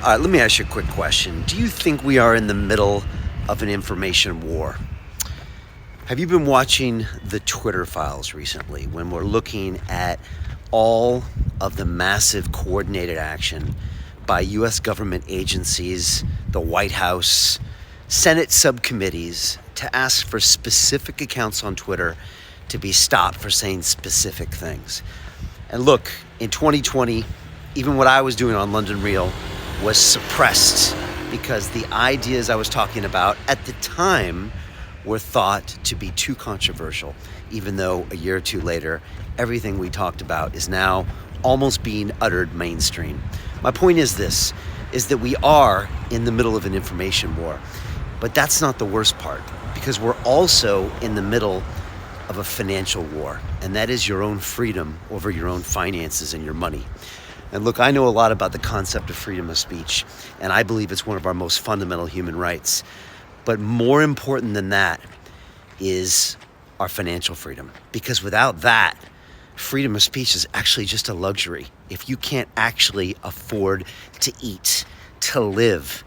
Let me ask you a quick question. Do you think we are in the middle of an information war? Have you been watching the Twitter files recently when we're looking at all of the massive coordinated action by U.S. government agencies, the White House, Senate subcommittees to ask for specific accounts on Twitter to be stopped for saying specific things? And look, in 2020, even what I was doing on London Real was suppressed because the ideas I was talking about at the time were thought to be too controversial, even though a year or two later, everything we talked about is now almost being uttered mainstream. My point is this, is that we are in the middle of an information war, but that's not the worst part, because we're also in the middle of a financial war, and that is your own freedom over your own finances and your money. And look, I know a lot about the concept of freedom of speech, and I believe it's one of our most fundamental human rights. But more important than that is our financial freedom. Because without that, freedom of speech is actually just a luxury. If you can't actually afford to eat, to live,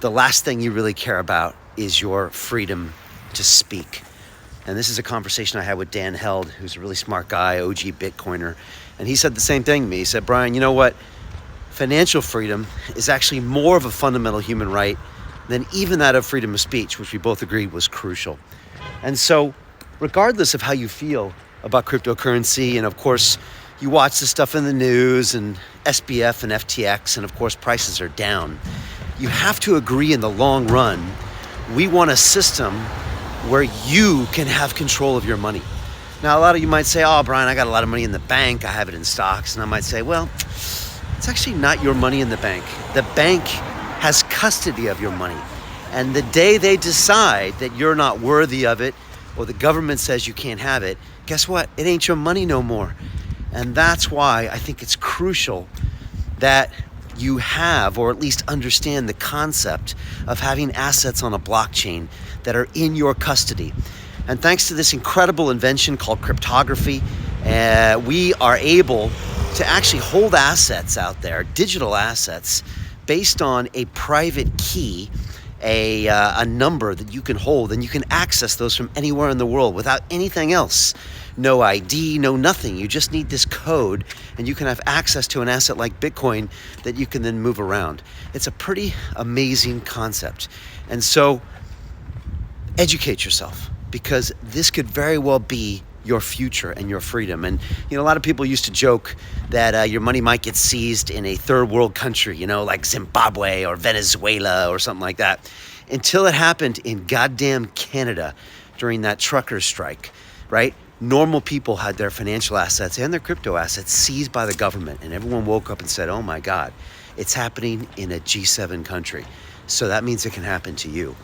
the last thing you really care about is your freedom to speak. And this is a conversation I had with Dan Held, who's a really smart guy, OG Bitcoiner. And he said the same thing to me. He said, Brian, you know what? Financial freedom is actually more of a fundamental human right than even that of freedom of speech, which we both agreed was crucial. And so, regardless of how you feel about cryptocurrency, and of course, you watch the stuff in the news and SBF and FTX, and of course, prices are down, you have to agree in the long run, we want a system where you can have control of your money. Now, a lot of you might say, oh, Brian, I got a lot of money in the bank. I have it in stocks. And I might say, well, it's actually not your money in the bank. The bank has custody of your money. And the day they decide that you're not worthy of it, or the government says you can't have it, guess what? It ain't your money no more. And that's why I think it's crucial that you have, or at least understand the concept of having assets on a blockchain that are in your custody. And thanks to this incredible invention called cryptography, we are able to actually hold assets out there, digital assets, based on a private key, a number that you can hold, and you can access those from anywhere in the world without anything else. No ID, no nothing. You just need this code, and you can have access to an asset like Bitcoin that you can then move around. It's a pretty amazing concept. And so, educate yourself, because this could very well be your future and your freedom. And, you know, a lot of people used to joke that your money might get seized in a third world country, you know, like Zimbabwe or Venezuela or something like that, until it happened in goddamn Canada during that trucker strike, right? Normal people had their financial assets and their crypto assets seized by the government, and everyone woke up and said, oh my God, it's happening in a G7 country. So that means it can happen to you.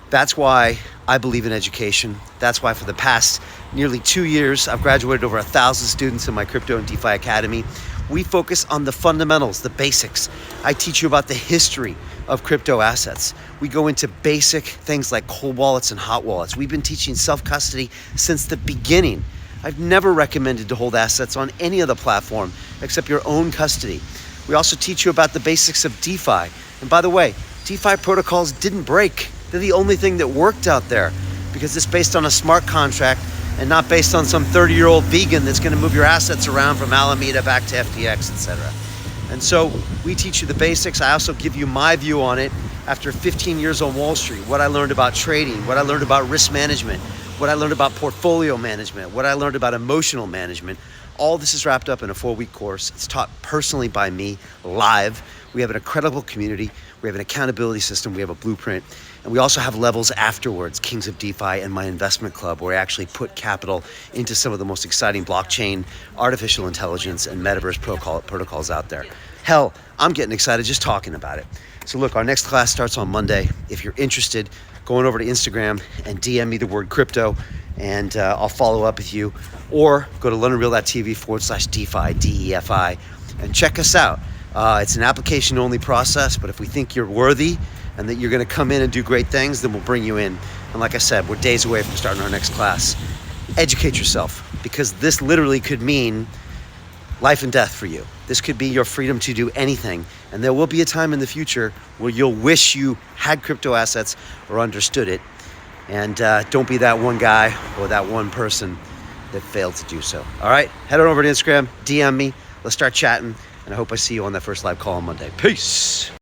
That's why I believe in education. That's why for the past nearly 2 years, I've graduated over 1,000 students in my Crypto and DeFi Academy. We focus on the fundamentals, the basics. I teach you about the history of crypto assets. We go into basic things like cold wallets and hot wallets. We've been teaching self-custody since the beginning. I've never recommended to hold assets on any other platform except your own custody. We also teach you about the basics of DeFi. And by the way, DeFi protocols didn't break. They're the only thing that worked out there because it's based on a smart contract and not based on some 30-year-old vegan that's going to move your assets around from Alameda back to FTX, etc. And so we teach you the basics. I also give you my view on it after 15 years on Wall Street, what I learned about trading, what I learned about risk management, what I learned about portfolio management, what I learned about emotional management. All this is wrapped up in a 4-week course. It's taught personally by me, live. We have an incredible community. We have an accountability system. We have a blueprint. And we also have levels afterwards, Kings of DeFi and my investment club, where I actually put capital into some of the most exciting blockchain, artificial intelligence, and metaverse protocols out there. Hell, I'm getting excited just talking about it. So look, our next class starts on Monday. If you're interested, go on over to Instagram and DM me the word crypto, and I'll follow up with you. Or go to londonreal.tv/DeFi, DEFI, and check us out. It's an application-only process, but if we think you're worthy and that you're going to come in and do great things, then we'll bring you in. And like I said, we're days away from starting our next class. Educate yourself, because this literally could mean life and death for you. This could be your freedom to do anything. And there will be a time in the future where you'll wish you had crypto assets or understood it. And don't be that one guy or that one person that failed to do so. All right, head on over to Instagram, DM me. Let's start chatting. And I hope I see you on that first live call on Monday. Peace.